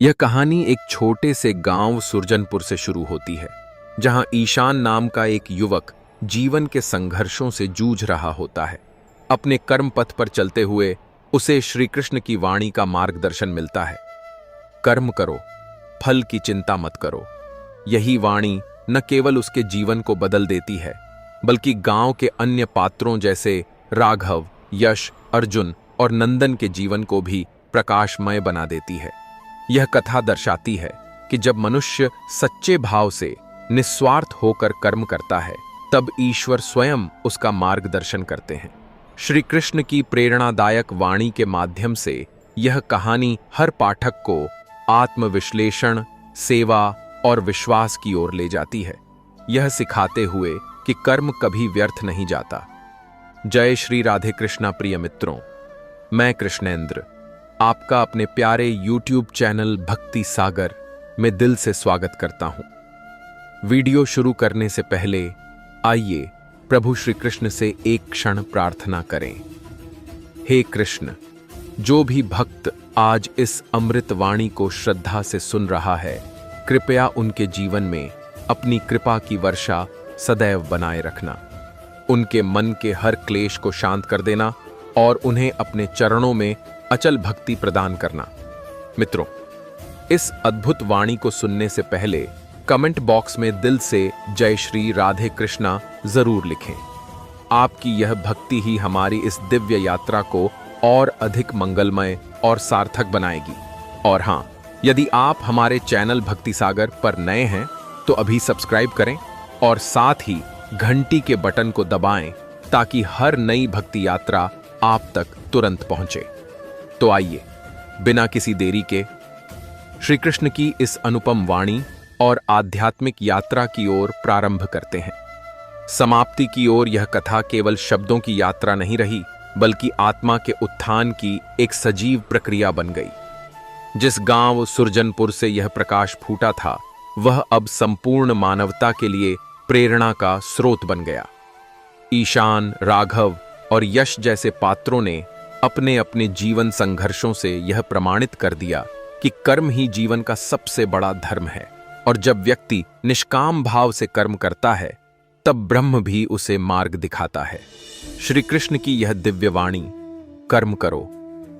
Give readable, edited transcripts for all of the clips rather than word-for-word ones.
यह कहानी एक छोटे से गांव सुरजनपुर से शुरू होती है, जहां ईशान नाम का एक युवक जीवन के संघर्षों से जूझ रहा होता है। अपने कर्म पथ पर चलते हुए उसे श्री कृष्ण की वाणी का मार्गदर्शन मिलता है। कर्म करो, फल की चिंता मत करो। यही वाणी न केवल उसके जीवन को बदल देती है, बल्कि गांव के अन्य पात्रों जैसे राघव, यश, अर्जुन और नंदन के जीवन को भी प्रकाशमय बना देती है। यह कथा दर्शाती है कि जब मनुष्य सच्चे भाव से निस्वार्थ होकर कर्म करता है, तब ईश्वर स्वयं उसका मार्गदर्शन करते हैं। श्री कृष्ण की प्रेरणादायक वाणी के माध्यम से यह कहानी हर पाठक को आत्मविश्लेषण, सेवा और विश्वास की ओर ले जाती है, यह सिखाते हुए कि कर्म कभी व्यर्थ नहीं जाता। जय श्री राधे कृष्णा। प्रिय मित्रों, मैं कृष्णेंद्र आपका अपने प्यारे YouTube चैनल भक्ति सागर में दिल से स्वागत करता हूं। वीडियो शुरू करने से पहले आइए प्रभु श्री कृष्ण से एक क्षण प्रार्थना करें। हे कृष्ण, जो भी भक्त आज इस अमृत वाणी को श्रद्धा से सुन रहा है, कृपया उनके जीवन में अपनी कृपा की वर्षा सदैव बनाए रखना। उनके मन के हर क्लेश को शांत कर देना और उन्हें अपने चरणों में अचल भक्ति प्रदान करना। मित्रों, इस अद्भुत वाणी को सुनने से पहले कमेंट बॉक्स में दिल से जय श्री राधे कृष्णा जरूर लिखें। आपकी यह भक्ति ही हमारी इस दिव्य यात्रा को और अधिक मंगलमय और सार्थक बनाएगी। और हां, यदि आप हमारे चैनल भक्ति सागर पर नए हैं तो अभी सब्सक्राइब करें और साथ ही घंटी के बटन को दबाएं, ताकि हर नई भक्ति यात्रा आप तक तुरंत पहुंचे। तो आइए बिना किसी देरी के श्री कृष्ण की इस अनुपम वाणी और आध्यात्मिक यात्रा की ओर प्रारंभ करते हैं। समाप्ति की ओर यह कथा केवल शब्दों की यात्रा नहीं रही, बल्कि आत्मा के उत्थान की एक सजीव प्रक्रिया बन गई। जिस गांव सुरजनपुर से यह प्रकाश फूटा था, वह अब संपूर्ण मानवता के लिए प्रेरणा का स्रोत बन गया। ईशान, राघव और यश जैसे पात्रों ने अपने अपने जीवन संघर्षों से यह प्रमाणित कर दिया कि कर्म ही जीवन का सबसे बड़ा धर्म है। और जब व्यक्ति निष्काम भाव से कर्म करता है, तब ब्रह्म भी उसे मार्ग दिखाता है। श्री कृष्ण की यह दिव्य वाणी, कर्म करो,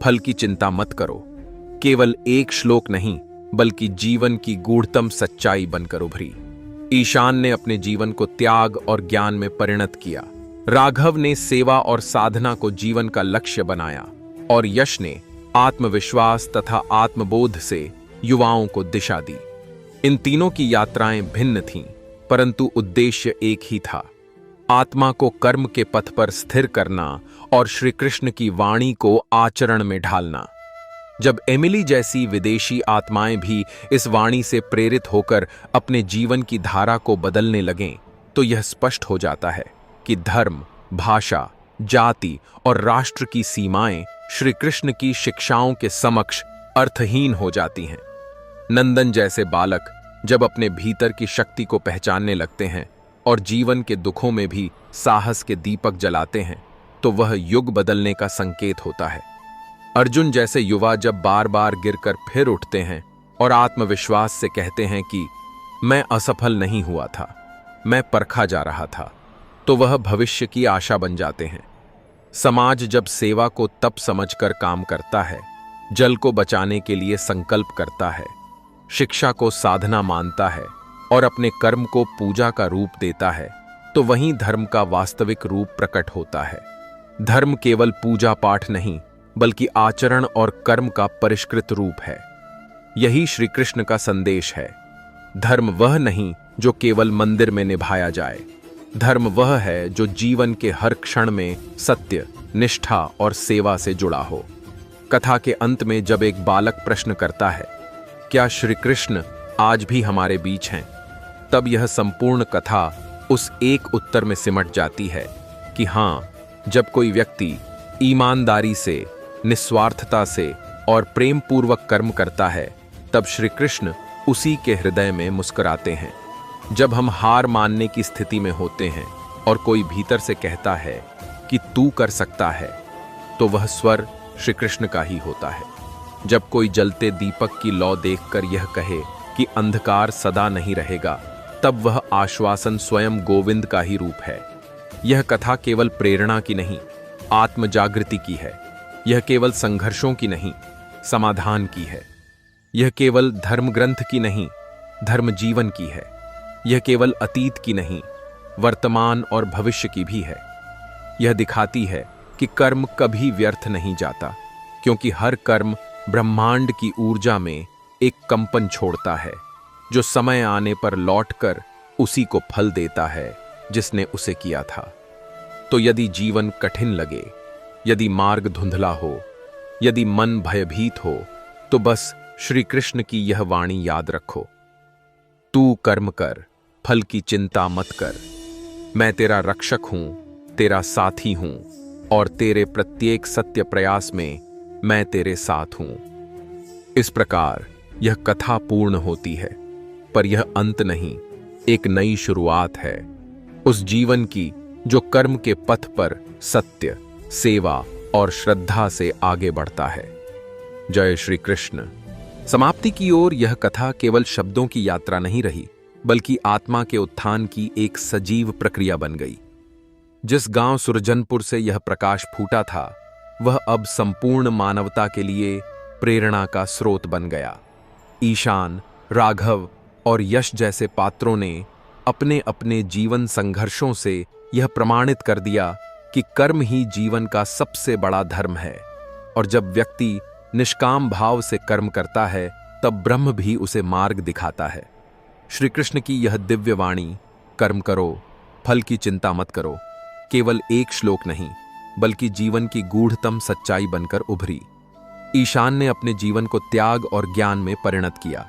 फल की चिंता मत करो, केवल एक श्लोक नहीं, बल्कि जीवन की गूढ़तम सच्चाई बनकर उभरी। ईशान ने अपने जीवन को त्याग और ज्ञान में परिणत किया, राघव ने सेवा और साधना को जीवन का लक्ष्य बनाया, और यश ने आत्मविश्वास तथा आत्मबोध से युवाओं को दिशा दी। इन तीनों की यात्राएं भिन्न थीं, परंतु उद्देश्य एक ही था, आत्मा को कर्म के पथ पर स्थिर करना और श्री कृष्ण की वाणी को आचरण में ढालना। जब एमिली जैसी विदेशी आत्माएं भी इस वाणी से प्रेरित होकर अपने जीवन की धारा को बदलने लगें, तो यह स्पष्ट हो जाता है कि धर्म, भाषा, जाति और राष्ट्र की सीमाएं श्री कृष्ण की शिक्षाओं के समक्ष अर्थहीन हो जाती हैं। नंदन जैसे बालक जब अपने भीतर की शक्ति को पहचानने लगते हैं और जीवन के दुखों में भी साहस के दीपक जलाते हैं, तो वह युग बदलने का संकेत होता है। अर्जुन जैसे युवा जब बार बार गिरकर फिर उठते हैं और आत्मविश्वास से कहते हैं कि मैं असफल नहीं हुआ था, मैं परखा जा रहा था, तो वह भविष्य की आशा बन जाते हैं। समाज जब सेवा को तप समझकर काम करता है, जल को बचाने के लिए संकल्प करता है, शिक्षा को साधना मानता है और अपने कर्म को पूजा का रूप देता है, तो वहीं धर्म का वास्तविक रूप प्रकट होता है। धर्म केवल पूजा पाठ नहीं, बल्कि आचरण और कर्म का परिष्कृत रूप है। यही श्री कृष्ण का संदेश है। धर्म वह नहीं जो केवल मंदिर में निभाया जाए, धर्म वह है जो जीवन के हर क्षण में सत्य, निष्ठा और सेवा से जुड़ा हो। कथा के अंत में जब एक बालक प्रश्न करता है, क्या श्री कृष्ण आज भी हमारे बीच हैं, तब यह संपूर्ण कथा उस एक उत्तर में सिमट जाती है कि हां, जब कोई व्यक्ति ईमानदारी से, निस्वार्थता से और प्रेम पूर्वक कर्म करता है, तब श्री कृष्ण उसी के हृदय में मुस्कुराते हैं। जब हम हार मानने की स्थिति में होते हैं और कोई भीतर से कहता है कि तू कर सकता है, तो वह स्वर श्री कृष्ण का ही होता है। जब कोई जलते दीपक की लौ देखकर यह कहे कि अंधकार सदा नहीं रहेगा, तब वह आश्वासन स्वयं गोविंद का ही रूप है। यह कथा केवल प्रेरणा की नहीं, आत्म जागृति की है। यह केवल संघर्षों की नहीं, समाधान की है। यह केवल धर्म ग्रंथ की नहीं, धर्म जीवन की है। यह केवल अतीत की नहीं, वर्तमान और भविष्य की भी है। यह दिखाती है कि कर्म कभी व्यर्थ नहीं जाता, क्योंकि हर कर्म ब्रह्मांड की ऊर्जा में एक कंपन छोड़ता है, जो समय आने पर लौटकर उसी को फल देता है जिसने उसे किया था। तो यदि जीवन कठिन लगे, यदि मार्ग धुंधला हो, यदि मन भयभीत हो, तो बस श्री कृष्ण की यह वाणी याद रखो। तू कर्म कर, फल की चिंता मत कर। मैं तेरा रक्षक हूं, तेरा साथी हूं, और तेरे प्रत्येक सत्य प्रयास में मैं तेरे साथ हूं। इस प्रकार यह कथा पूर्ण होती है, पर यह अंत नहीं, एक नई शुरुआत है उस जीवन की जो कर्म के पथ पर सत्य, सेवा और श्रद्धा से आगे बढ़ता है। जय श्री कृष्ण। समाप्ति की ओर यह कथा केवल शब्दों की यात्रा नहीं रही, बल्कि आत्मा के उत्थान की एक सजीव प्रक्रिया बन गई। जिस गांव सुरजनपुर से यह प्रकाश फूटा था, वह अब संपूर्ण मानवता के लिए प्रेरणा का स्रोत बन गया। ईशान, राघव और यश जैसे पात्रों ने अपने अपने जीवन संघर्षों से यह प्रमाणित कर दिया कि कर्म ही जीवन का सबसे बड़ा धर्म है, और जब व्यक्ति निष्काम भाव से कर्म करता है, तब ब्रह्म भी उसे मार्ग दिखाता है। श्री कृष्ण की यह दिव्य वाणी, कर्म करो, फल की चिंता मत करो, केवल एक श्लोक नहीं, बल्कि जीवन की गूढ़तम सच्चाई बनकर उभरी। ईशान ने अपने जीवन को त्याग और ज्ञान में परिणत किया,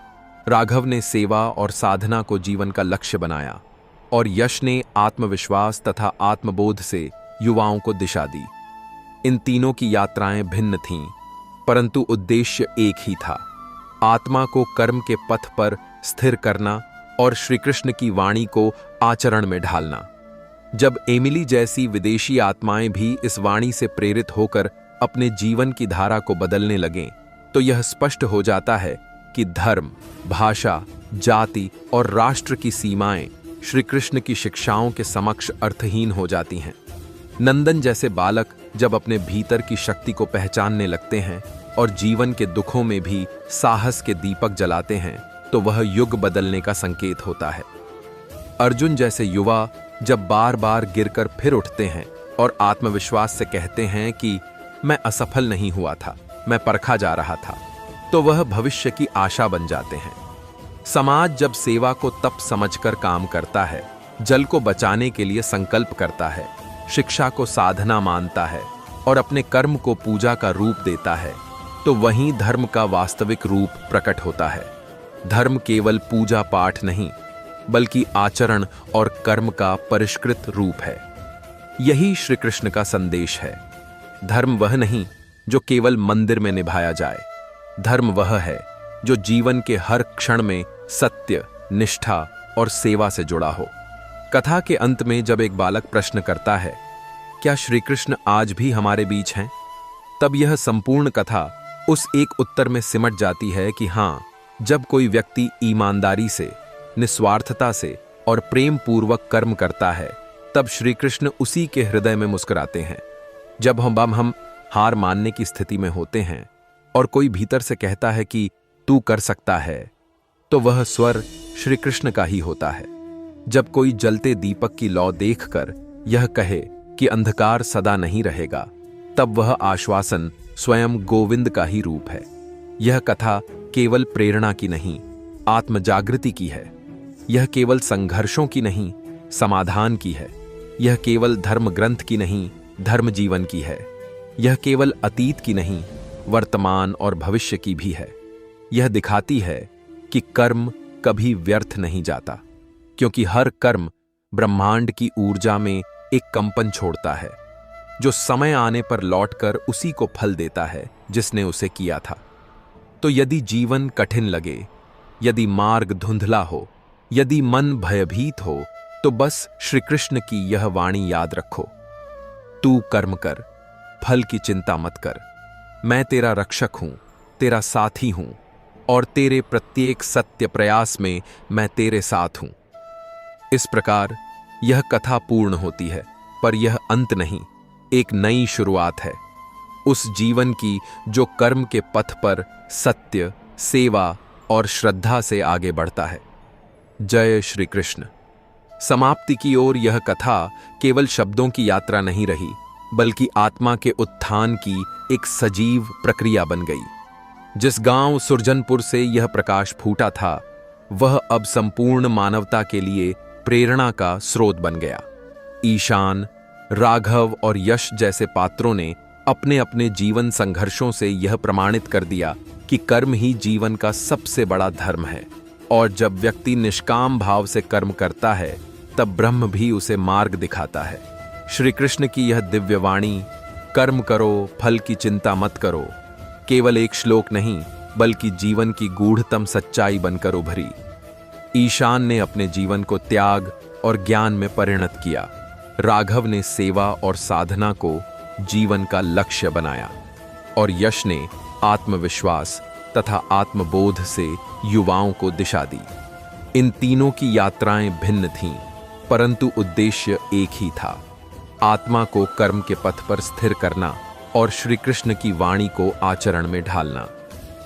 राघव ने सेवा और साधना को जीवन का लक्ष्य बनाया, और यश ने आत्मविश्वास तथा आत्मबोध से युवाओं को दिशा दी। इन तीनों की यात्राएं भिन्न थीं, परंतु उद्देश्य एक ही था, आत्मा को कर्म के पथ पर स्थिर करना और श्री कृष्ण की वाणी को आचरण में ढालना। जब एमिली जैसी विदेशी आत्माएं भी इस वाणी से प्रेरित होकर अपने जीवन की धारा को बदलने लगें, तो यह स्पष्ट हो जाता है कि धर्म, भाषा, जाति और राष्ट्र की सीमाएं श्री कृष्ण की शिक्षाओं के समक्ष अर्थहीन हो जाती हैं। नंदन जैसे बालक जब अपने भीतर की शक्ति को पहचानने लगते हैं और जीवन के दुखों में भी साहस के दीपक जलाते हैं, तो वह युग बदलने का संकेत होता है। अर्जुन जैसे युवा जब बार बार गिरकर फिर उठते हैं और आत्मविश्वास से कहते हैं कि मैं असफल नहीं हुआ था, मैं परखा जा रहा था, तो वह भविष्य की आशा बन जाते हैं। समाज जब सेवा को तप समझकर काम करता है, जल को बचाने के लिए संकल्प करता है, शिक्षा को साधना मानता है और अपने कर्म को पूजा का रूप देता है, तो वहीं धर्म का वास्तविक रूप प्रकट होता है। धर्म केवल पूजा पाठ नहीं, बल्कि आचरण और कर्म का परिष्कृत रूप है। यही श्री कृष्ण का संदेश है। धर्म वह नहीं जो केवल मंदिर में निभाया जाए, धर्म वह है जो जीवन के हर क्षण में सत्य, निष्ठा और सेवा से जुड़ा हो। कथा के अंत में जब एक बालक प्रश्न करता है, क्या श्री कृष्ण आज भी हमारे बीच हैं? तब यह संपूर्ण कथा उस एक उत्तर में सिमट जाती है कि हाँ, जब कोई व्यक्ति ईमानदारी से, निस्वार्थता से और प्रेम पूर्वक कर्म करता है, तब श्री कृष्ण उसी के हृदय में मुस्कुराते हैं। जब हम हार मानने की स्थिति में होते हैं और कोई भीतर से कहता है कि तू कर सकता है, तो वह स्वर श्री कृष्ण का ही होता है। जब कोई जलते दीपक की लौ देखकर यह कहे कि अंधकार सदा नहीं रहेगा, तब वह आश्वासन स्वयं गोविंद का ही रूप है। यह कथा केवल प्रेरणा की नहीं, आत्म जागृति की है। यह केवल संघर्षों की नहीं, समाधान की है। यह केवल धर्म ग्रंथ की नहीं, धर्म जीवन की है। यह केवल अतीत की नहीं, वर्तमान और भविष्य की भी है। यह दिखाती है कि कर्म कभी व्यर्थ नहीं जाता, क्योंकि हर कर्म ब्रह्मांड की ऊर्जा में एक कंपन छोड़ता है, जो समय आने पर लौटकर उसी को फल देता है जिसने उसे किया था। तो यदि जीवन कठिन लगे, यदि मार्ग धुंधला हो, यदि मन भयभीत हो, तो बस श्री कृष्ण की यह वाणी याद रखो। तू कर्म कर, फल की चिंता मत कर। मैं तेरा रक्षक हूं, तेरा साथी हूं और तेरे प्रत्येक सत्य प्रयास में मैं तेरे साथ हूं। इस प्रकार यह कथा पूर्ण होती है, पर यह अंत नहीं, एक नई शुरुआत है उस जीवन की जो कर्म के पथ पर सत्य, सेवा और श्रद्धा से आगे बढ़ता है। जय श्री कृष्ण। समाप्ति की ओर यह कथा केवल शब्दों की यात्रा नहीं रही, बल्कि आत्मा के उत्थान की एक सजीव प्रक्रिया बन गई। जिस गांव सुरजनपुर से यह प्रकाश फूटा था, वह अब संपूर्ण मानवता के लिए प्रेरणा का स्रोत बन गया। ईशान, राघव और यश जैसे पात्रों ने अपने अपने जीवन संघर्षों से यह प्रमाणित कर दिया कि कर्म ही जीवन का सबसे बड़ा धर्म है, और जब व्यक्ति निष्काम भाव से कर्म करता है, तब ब्रह्म भी उसे मार्ग दिखाता है। श्री कृष्ण की यह दिव्य वाणी, कर्म करो, फल की चिंता मत करो, केवल एक श्लोक नहीं, बल्कि जीवन की गूढ़तम सच्चाई बनकर उभरी। ईशान ने अपने जीवन को त्याग और ज्ञान में परिणत किया। राघव ने सेवा और साधना को जीवन का लक्ष्य बनाया, और यश ने आत्मविश्वास तथा आत्मबोध से युवाओं को दिशा दी। इन तीनों की यात्राएं भिन्न थीं, परंतु उद्देश्य एक ही था, आत्मा को कर्म के पथ पर स्थिर करना और श्री कृष्ण की वाणी को आचरण में ढालना।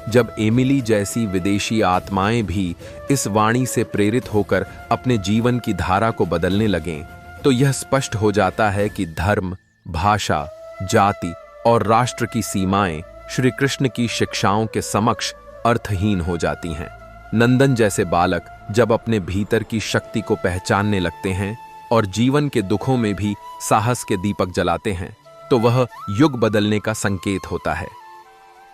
जब एमिली जैसी विदेशी आत्माएं भी इस वाणी से प्रेरित होकर अपने जीवन की धारा को बदलने लगें, तो यह स्पष्ट हो जाता है कि धर्म, भाषा, जाति और राष्ट्र की सीमाएं श्री कृष्ण की शिक्षाओं के समक्ष अर्थहीन हो जाती हैं। नंदन जैसे बालक जब अपने भीतर की शक्ति को पहचानने लगते हैं और जीवन के दुखों में भी साहस के दीपक जलाते हैं, तो वह युग बदलने का संकेत होता है।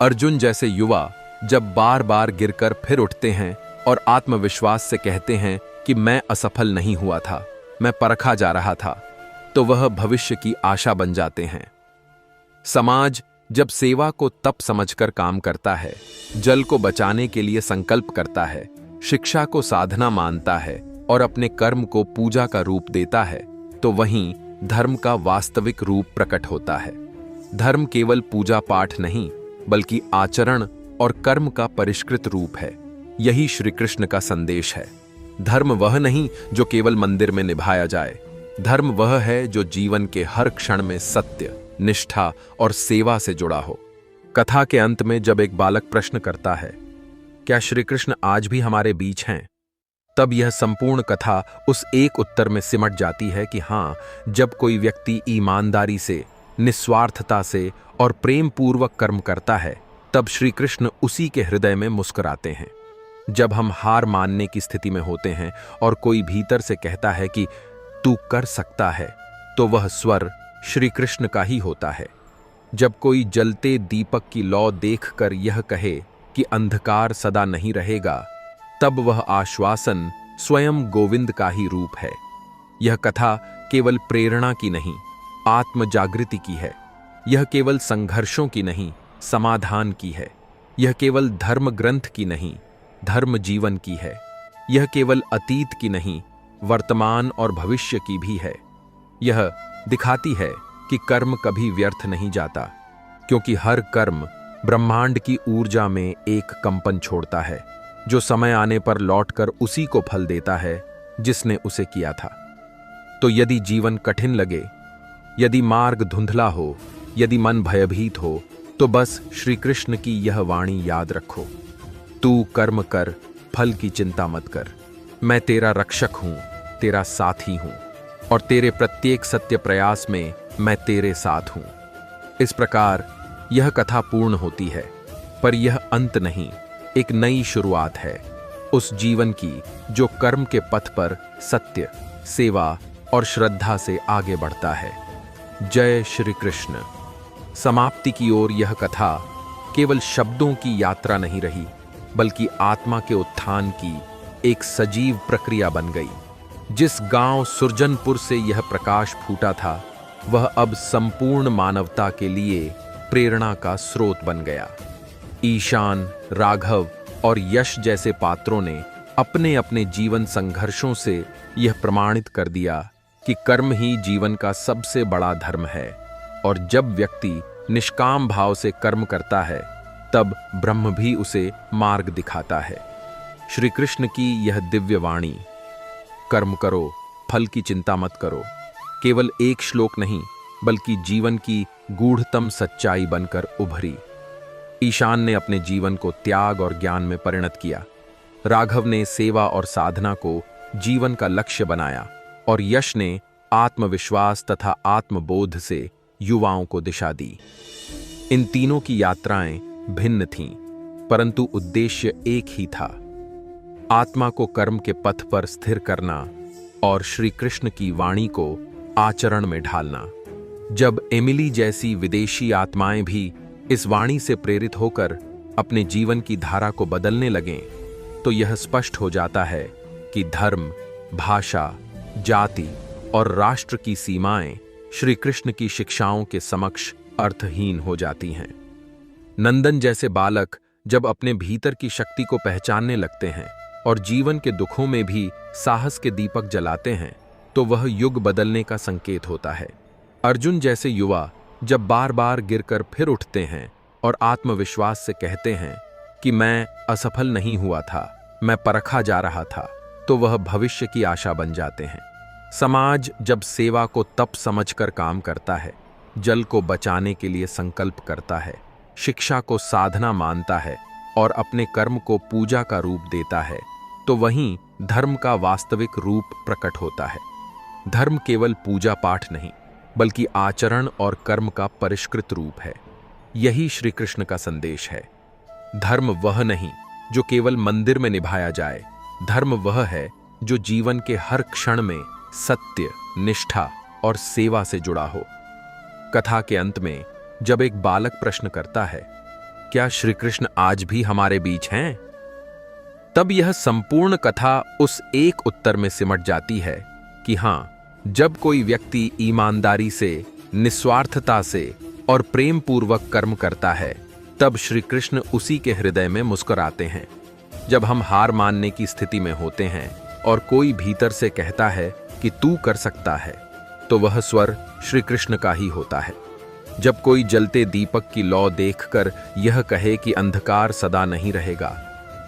अर्जुन जैसे युवा जब बार बार गिरकर फिर उठते हैं और आत्मविश्वास से कहते हैं कि मैं असफल नहीं हुआ था, मैं परखा जा रहा था, तो वह भविष्य की आशा बन जाते हैं। समाज जब सेवा को तप समझकर काम करता है, जल को बचाने के लिए संकल्प करता है, शिक्षा को साधना मानता है और अपने कर्म को पूजा का रूप देता है, तो वहीं धर्म का वास्तविक रूप प्रकट होता है। धर्म केवल पूजा पाठ नहीं, बल्कि आचरण और कर्म का परिष्कृत रूप है। यही श्री कृष्ण का संदेश है। धर्म वह नहीं जो केवल मंदिर में निभाया जाए, धर्म वह है जो जीवन के हर क्षण में सत्य, निष्ठा और सेवा से जुड़ा हो। कथा के अंत में जब एक बालक प्रश्न करता है, क्या श्री कृष्ण आज भी हमारे बीच हैं, तब यह संपूर्ण कथा उस एक उत्तर में सिमट जाती है कि हाँ, जब कोई व्यक्ति ईमानदारी से, निस्वार्थता से और प्रेम पूर्वक कर्म करता है, तब श्री कृष्ण उसी के हृदय में मुस्कुराते हैं। जब हम हार मानने की स्थिति में होते हैं और कोई भीतर से कहता है कि तू कर सकता है, तो वह स्वर श्री कृष्ण का ही होता है। जब कोई जलते दीपक की लौ देखकर यह कहे कि अंधकार सदा नहीं रहेगा, तब वह आश्वासन स्वयं गोविंद का ही रूप है। यह कथा केवल प्रेरणा की नहीं, आत्म जागृति की है। यह केवल संघर्षों की नहीं, समाधान की है। यह केवल धर्म ग्रंथ की नहीं, धर्म जीवन की है। यह केवल अतीत की नहीं, वर्तमान और भविष्य की भी है। यह दिखाती है कि कर्म कभी व्यर्थ नहीं जाता, क्योंकि हर कर्म ब्रह्मांड की ऊर्जा में एक कंपन छोड़ता है, जो समय आने पर लौटकर उसी को फल देता है जिसने उसे किया था। तो यदि जीवन कठिन लगे, यदि मार्ग धुंधला हो, यदि मन भयभीत हो, तो बस श्री कृष्ण की यह वाणी याद रखो, तू कर्म कर, फल की चिंता मत कर। मैं तेरा रक्षक हूं, तेरा साथी हूं, और तेरे प्रत्येक सत्य प्रयास में मैं तेरे साथ हूं। इस प्रकार यह कथा पूर्ण होती है, पर यह अंत नहीं, एक नई शुरुआत है उस जीवन की जो कर्म के पथ पर सत्य, सेवा और श्रद्धा से आगे बढ़ता है। जय श्री कृष्ण। समाप्ति की ओर यह कथा केवल शब्दों की यात्रा नहीं रही, बल्कि आत्मा के उत्थान की एक सजीव प्रक्रिया बन गई। जिस गांव सुरजनपुर से यह प्रकाश फूटा था, वह अब संपूर्ण मानवता के लिए प्रेरणा का स्रोत बन गया। ईशान, राघव और यश जैसे पात्रों ने अपने अपने जीवन संघर्षों से यह प्रमाणित कर दिया कि कर्म ही जीवन का सबसे बड़ा धर्म है, और जब व्यक्ति निष्काम भाव से कर्म करता है, तब ब्रह्म भी उसे मार्ग दिखाता है। श्री कृष्ण की यह दिव्य वाणी, कर्म करो, फल की चिंता मत करो, केवल एक श्लोक नहीं बल्कि जीवन की गूढ़तम सच्चाई बनकर उभरी। ईशान ने अपने जीवन को त्याग और ज्ञान में परिणत किया, राघव ने सेवा और साधना को जीवन का लक्ष्य बनाया और यश ने आत्मविश्वास तथा आत्मबोध से युवाओं को दिशा दी। इन तीनों की यात्राएं भिन्न थीं, परंतु उद्देश्य एक ही था, आत्मा को कर्म के पथ पर स्थिर करना और श्री कृष्ण की वाणी को आचरण में ढालना। जब एमिली जैसी विदेशी आत्माएं भी इस वाणी से प्रेरित होकर अपने जीवन की धारा को बदलने लगें, तो यह स्पष्ट हो जाता है कि धर्म, भाषा, जाति और राष्ट्र की सीमाएं श्री कृष्ण की शिक्षाओं के समक्ष अर्थहीन हो जाती हैं। नंदन जैसे बालक जब अपने भीतर की शक्ति को पहचानने लगते हैं और जीवन के दुखों में भी साहस के दीपक जलाते हैं, तो वह युग बदलने का संकेत होता है। अर्जुन जैसे युवा जब बार बार गिरकर फिर उठते हैं और आत्मविश्वास से कहते हैं कि मैं असफल नहीं हुआ था, मैं परखा जा रहा था, तो वह भविष्य की आशा बन जाते हैं। समाज जब सेवा को तप समझकर काम करता है, जल को बचाने के लिए संकल्प करता है, शिक्षा को साधना मानता है और अपने कर्म को पूजा का रूप देता है, तो वहीं धर्म का वास्तविक रूप प्रकट होता है। धर्म केवल पूजा पाठ नहीं बल्कि आचरण और कर्म का परिष्कृत रूप है। यही श्री कृष्ण का संदेश है। धर्म वह नहीं जो केवल मंदिर में निभाया जाए, धर्म वह है जो जीवन के हर क्षण में सत्य, निष्ठा और सेवा से जुड़ा हो। कथा के अंत में जब एक बालक प्रश्न करता है, क्या श्री कृष्ण आज भी हमारे बीच हैं? तब यह संपूर्ण कथा उस एक उत्तर में सिमट जाती है कि हाँ, जब कोई व्यक्ति ईमानदारी से, निस्वार्थता से और प्रेम पूर्वक कर्म करता है, तब श्री कृष्ण उसी के हृदय में मुस्कुराते हैं। जब हम हार मानने की स्थिति में होते हैं और कोई भीतर से कहता है कि तू कर सकता है, तो वह स्वर श्री कृष्ण का ही होता है। जब कोई जलते दीपक की लौ देखकर यह कहे कि अंधकार सदा नहीं रहेगा,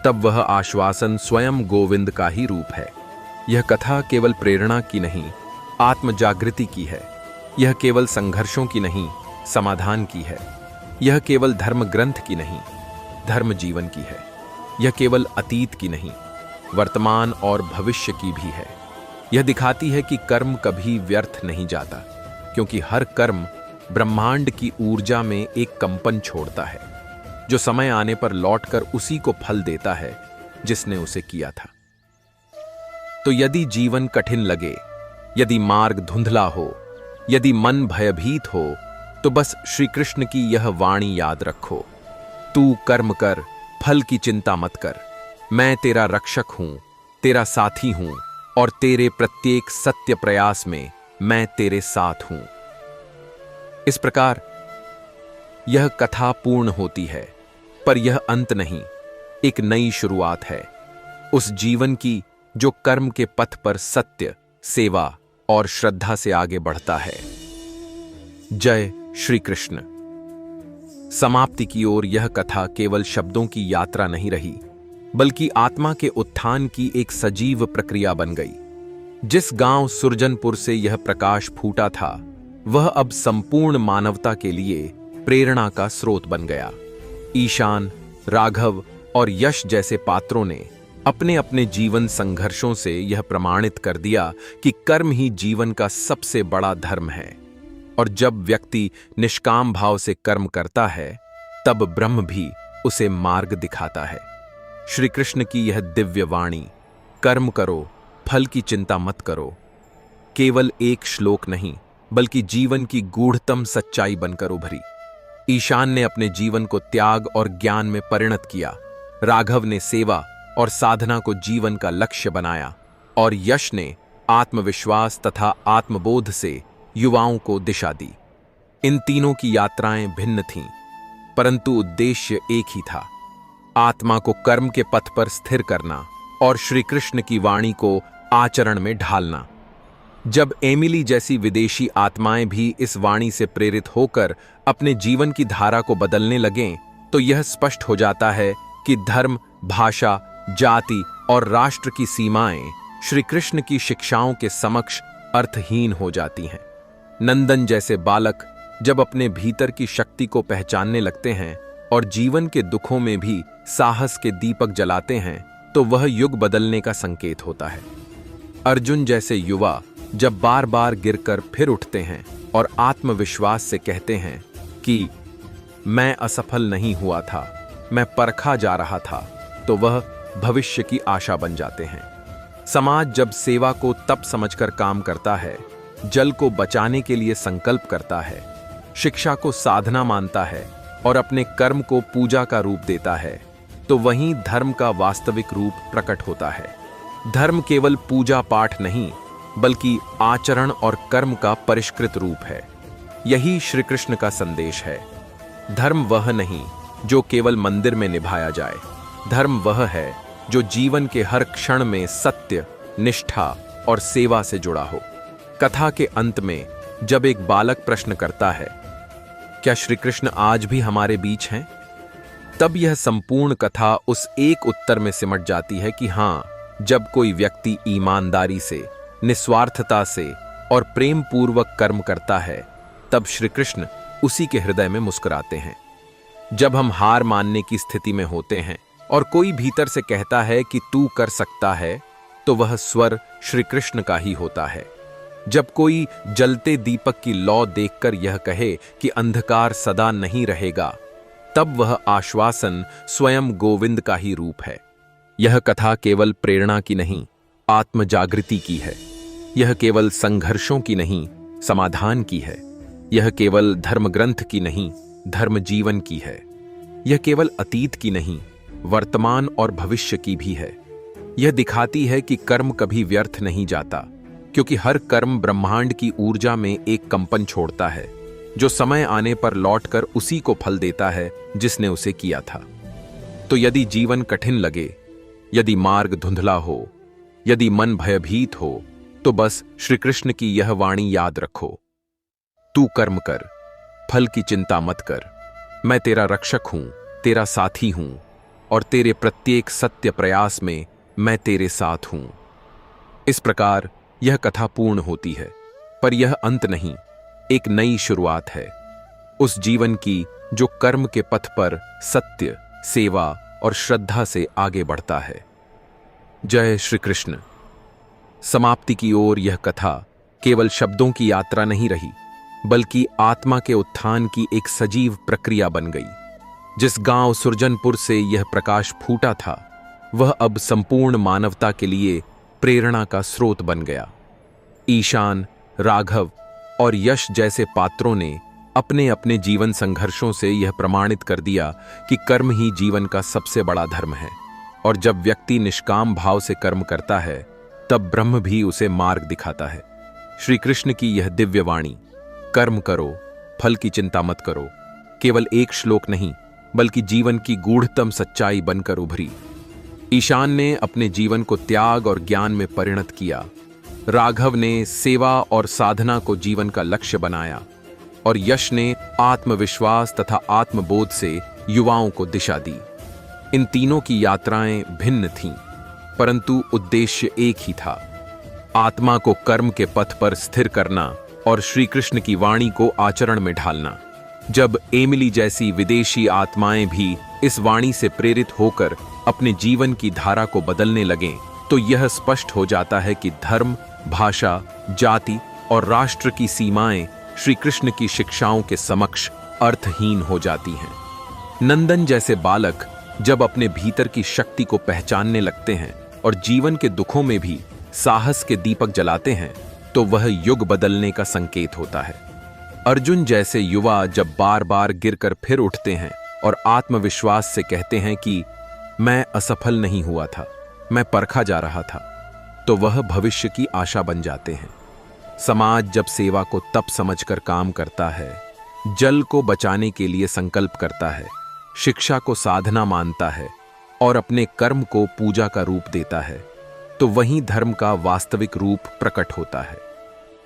तब वह आश्वासन स्वयं गोविंद का ही रूप है। यह कथा केवल प्रेरणा की नहीं, आत्म जागृति की है। यह केवल संघर्षों की नहीं, समाधान की है। यह केवल धर्म ग्रंथ की नहीं, धर्म जीवन की है। यह केवल अतीत की नहीं, वर्तमान और भविष्य की भी है। यह दिखाती है कि कर्म कभी व्यर्थ नहीं जाता, क्योंकि हर कर्म ब्रह्मांड की ऊर्जा में एक कंपन छोड़ता है, जो समय आने पर लौटकर उसी को फल देता है जिसने उसे किया था। तो यदि जीवन कठिन लगे, यदि मार्ग धुंधला हो, यदि मन भयभीत हो, तो बस श्री कृष्ण की यह वाणी याद रखो, तू कर्म कर, फल की चिंता मत कर। मैं तेरा रक्षक हूं, तेरा साथी हूं और तेरे प्रत्येक सत्य प्रयास में मैं तेरे साथ हूं। इस प्रकार यह कथा पूर्ण होती है, पर यह अंत नहीं, एक नई शुरुआत है, उस जीवन की जो कर्म के पथ पर सत्य, सेवा और श्रद्धा से आगे बढ़ता है। जय श्री कृष्ण। समाप्ति की ओर यह कथा केवल शब्दों की यात्रा नहीं रही, बल्कि आत्मा के उत्थान की एक सजीव प्रक्रिया बन गई। जिस गांव सुरजनपुर से यह प्रकाश फूटा था, वह अब संपूर्ण मानवता के लिए प्रेरणा का स्रोत बन गया। ईशान, राघव और यश जैसे पात्रों ने अपने अपने जीवन संघर्षों से यह प्रमाणित कर दिया कि कर्म ही जीवन का सबसे बड़ा धर्म है। और जब व्यक्ति निष्काम भाव से कर्म करता है, तब ब्रह्म भी उसे मार्ग दिखाता है। श्री कृष्ण की यह दिव्य वाणी, कर्म करो, फल की चिंता मत करो, केवल एक श्लोक नहीं बल्कि जीवन की गूढ़तम सच्चाई बनकर उभरी। ईशान ने अपने जीवन को त्याग और ज्ञान में परिणत किया, राघव ने सेवा और साधना को जीवन का लक्ष्य बनाया और यश ने आत्मविश्वास तथा आत्मबोध से युवाओं को दिशा दी। इन तीनों की यात्राएं भिन्न थीं, परंतु उद्देश्य एक ही था, आत्मा को कर्म के पथ पर स्थिर करना और श्री कृष्ण की वाणी को आचरण में ढालना। जब एमिली जैसी विदेशी आत्माएं भी इस वाणी से प्रेरित होकर अपने जीवन की धारा को बदलने लगें, तो यह स्पष्ट हो जाता है कि धर्म, भाषा, जाति और राष्ट्र की सीमाएं श्री कृष्ण की शिक्षाओं के समक्ष अर्थहीन हो जाती हैं। नंदन जैसे बालक जब अपने भीतर की शक्ति को पहचानने लगते हैं और जीवन के दुखों में भी साहस के दीपक जलाते हैं, तो वह युग बदलने का संकेत होता है। अर्जुन जैसे युवा जब बार बार गिरकर फिर उठते हैं और आत्मविश्वास से कहते हैं कि मैं असफल नहीं हुआ था, मैं परखा जा रहा था, तो वह भविष्य की आशा बन जाते हैं। समाज जब सेवा को तप समझकर काम करता है, जल को बचाने के लिए संकल्प करता है, शिक्षा को साधना मानता है और अपने कर्म को पूजा का रूप देता है, तो वहीं धर्म का वास्तविक रूप प्रकट होता है। धर्म केवल पूजा पाठ नहीं, बल्कि आचरण और कर्म का परिष्कृत रूप है। यही श्री कृष्ण का संदेश है। धर्म वह नहीं जो केवल मंदिर में निभाया जाए, धर्म वह है जो जीवन के हर क्षण में सत्य, निष्ठा और सेवा से जुड़ा हो। कथा के अंत में जब एक बालक प्रश्न करता है, क्या श्री कृष्ण आज भी हमारे बीच हैं? तब यह संपूर्ण कथा उस एक उत्तर में सिमट जाती है कि हाँ, जब कोई व्यक्ति ईमानदारी से, निस्वार्थता से और प्रेम पूर्वक कर्म करता है, तब श्री कृष्ण उसी के हृदय में मुस्कुराते हैं। जब हम हार मानने की स्थिति में होते हैं और कोई भीतर से कहता है कि तू कर सकता है, तो वह स्वर श्री कृष्ण का ही होता है। जब कोई जलते दीपक की लौ देखकर यह कहे कि अंधकार सदा नहीं रहेगा, तब वह आश्वासन स्वयं गोविंद का ही रूप है। यह कथा केवल प्रेरणा की नहीं, आत्म जागृति की है। यह केवल संघर्षों की नहीं, समाधान की है। यह केवल धर्म ग्रंथ की नहीं, धर्म जीवन की है। यह केवल अतीत की नहीं, वर्तमान और भविष्य की भी है। यह दिखाती है कि कर्म कभी व्यर्थ नहीं जाता, क्योंकि हर कर्म ब्रह्मांड की ऊर्जा में एक कंपन छोड़ता है, जो समय आने पर लौटकर उसी को फल देता है जिसने उसे किया था। तो यदि जीवन कठिन लगे, यदि मार्ग धुंधला हो, यदि मन भयभीत हो, तो बस श्री कृष्ण की यह वाणी याद रखो। तू कर्म कर, फल की चिंता मत कर। मैं तेरा रक्षक हूं, तेरा साथी हूं, और तेरे प्रत्येक सत्य प्रयास में मैं तेरे साथ हूं। इस प्रकार यह कथा पूर्ण होती है, पर यह अंत नहीं, एक नई शुरुआत है। उस जीवन की जो कर्म के पथ पर सत्य, सेवा और श्रद्धा से आगे बढ़ता है। जय श्री कृष्ण। समाप्ति की ओर यह कथा केवल शब्दों की यात्रा नहीं रही, बल्कि आत्मा के उत्थान की एक सजीव प्रक्रिया बन गई। जिस गांव सुरजनपुर से यह प्रकाश फूटा था, वह अब संपूर्ण मानवता के लिए प्रेरणा का स्रोत बन गया। ईशान, राघव और यश जैसे पात्रों ने अपने अपने जीवन संघर्षों से यह प्रमाणित कर दिया कि कर्म ही जीवन का सबसे बड़ा धर्म है। और जब व्यक्ति निष्काम भाव से कर्म करता है, तब ब्रह्म भी उसे मार्ग दिखाता है। श्री कृष्ण की यह दिव्य वाणी, कर्म करो, फल की चिंता मत करो, केवल एक श्लोक नहीं, बल्कि जीवन की गूढ़तम सच्चाई बनकर उभरी। ईशान ने अपने जीवन को त्याग और ज्ञान में परिणत किया, राघव ने सेवा और साधना को जीवन का लक्ष्य बनाया, और यश ने आत्मविश्वास तथा आत्मबोध से युवाओं को दिशा दी। इन तीनों की यात्राएं भिन्न थीं, परंतु उद्देश्य एक ही था, आत्मा को कर्म के पथ पर स्थिर करना और श्री कृष्ण की वाणी को आचरण में ढालना। जब एमिली जैसी विदेशी आत्माएं भी इस वाणी से प्रेरित होकर अपने जीवन की धारा को बदलने लगें, तो यह स्पष्ट हो जाता है कि धर्म, भाषा, जाति और राष्ट्र की सीमाएं श्री कृष्ण की शिक्षाओं के समक्ष अर्थहीन हो जाती हैं। नंदन जैसे बालक जब अपने भीतर की शक्ति को पहचानने लगते हैं और जीवन के दुखों में भी साहस के दीपक जलाते हैं, तो वह युग बदलने का संकेत होता है। अर्जुन जैसे युवा जब बार बार गिरकर फिर उठते हैं और आत्मविश्वास से कहते हैं कि मैं असफल नहीं हुआ था, मैं परखा जा रहा था, तो वह भविष्य की आशा बन जाते हैं। समाज जब सेवा को तप समझकर काम करता है, जल को बचाने के लिए संकल्प करता है, शिक्षा को साधना मानता है और अपने कर्म को पूजा का रूप देता है, तो वहीं धर्म का वास्तविक रूप प्रकट होता है।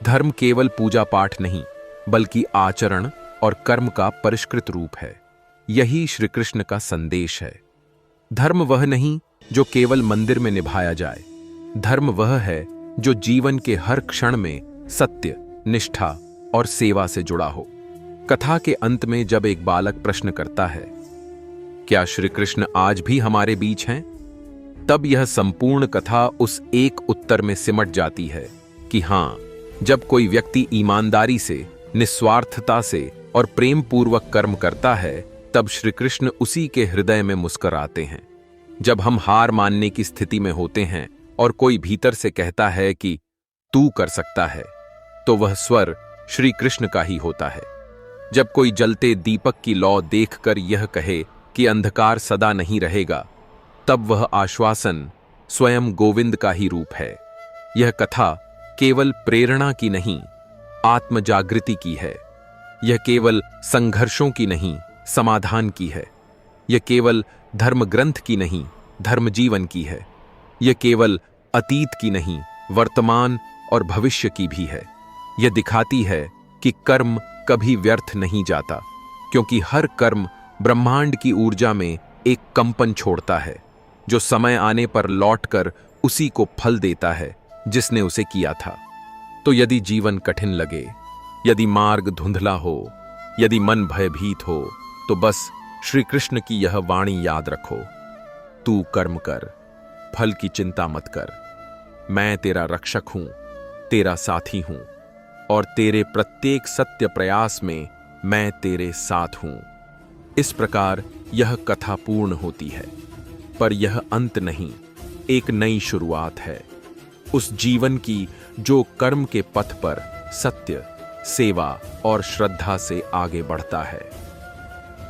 धर्म केवल पूजा पाठ नहीं, बल्कि आचरण और कर्म का परिष्कृत रूप है। यही श्री कृष्ण का संदेश है। धर्म वह नहीं जो केवल मंदिर में निभाया जाए, धर्म वह है जो जीवन के हर क्षण में सत्य, निष्ठा और सेवा से जुड़ा हो। कथा के अंत में जब एक बालक प्रश्न करता है, क्या श्री कृष्ण आज भी हमारे बीच हैं? तब यह संपूर्ण कथा उस एक उत्तर में सिमट जाती है कि हां, जब कोई व्यक्ति ईमानदारी से, निस्वार्थता से और प्रेम पूर्वक कर्म करता है, तब श्री कृष्ण उसी के हृदय में मुस्कुराते हैं। जब हम हार मानने की स्थिति में होते हैं और कोई भीतर से कहता है कि तू कर सकता है, तो वह स्वर श्री कृष्ण का ही होता है। जब कोई जलते दीपक की लौ देखकर यह कहे कि अंधकार सदा नहीं रहेगा, तब वह आश्वासन स्वयं गोविंद का ही रूप है। यह कथा केवल प्रेरणा की नहीं, आत्म जागृति की है। यह केवल संघर्षों की नहीं, समाधान की है। यह केवल धर्म ग्रंथ की नहीं, धर्म जीवन की है। यह केवल अतीत की नहीं, वर्तमान और भविष्य की भी है। यह दिखाती है कि कर्म कभी व्यर्थ नहीं जाता, क्योंकि हर कर्म ब्रह्मांड की ऊर्जा में एक कंपन छोड़ता है, जो समय आने पर लौटकर उसी को फल देता है जिसने उसे किया था। तो यदि जीवन कठिन लगे, यदि मार्ग धुंधला हो, यदि मन भयभीत हो, तो बस श्री कृष्ण की यह वाणी याद रखो, तू कर्म कर, फल की चिंता मत कर। मैं तेरा रक्षक हूं, तेरा साथी हूं, और तेरे प्रत्येक सत्य प्रयास में मैं तेरे साथ हूं। इस प्रकार यह कथा पूर्ण होती है, पर यह अंत नहीं, एक नई शुरुआत है, उस जीवन की जो कर्म के पथ पर सत्य, सेवा और श्रद्धा से आगे बढ़ता है।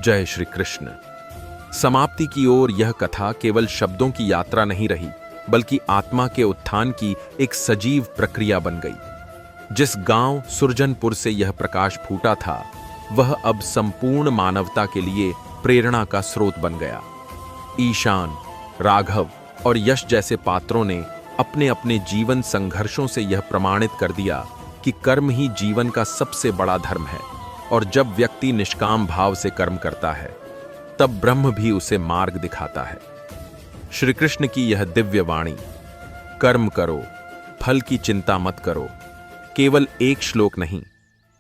जय श्री कृष्ण। समाप्ति की ओर यह कथा केवल शब्दों की यात्रा नहीं रही, बल्कि आत्मा के उत्थान की एक सजीव प्रक्रिया बन गई। जिस गांव सुरजनपुर से यह प्रकाश फूटा था, वह अब संपूर्ण मानवता के लिए प्रेरणा का स्रोत बन गया। ईशान, राघव और यश जैसे पात्रों ने अपने अपने जीवन संघर्षों से यह प्रमाणित कर दिया कि कर्म ही जीवन का सबसे बड़ा धर्म है, और जब व्यक्ति निष्काम भाव से कर्म करता है, तब ब्रह्म भी उसे मार्ग दिखाता है। श्री कृष्ण की यह दिव्य वाणी, कर्म करो, फल की चिंता मत करो, केवल एक श्लोक नहीं,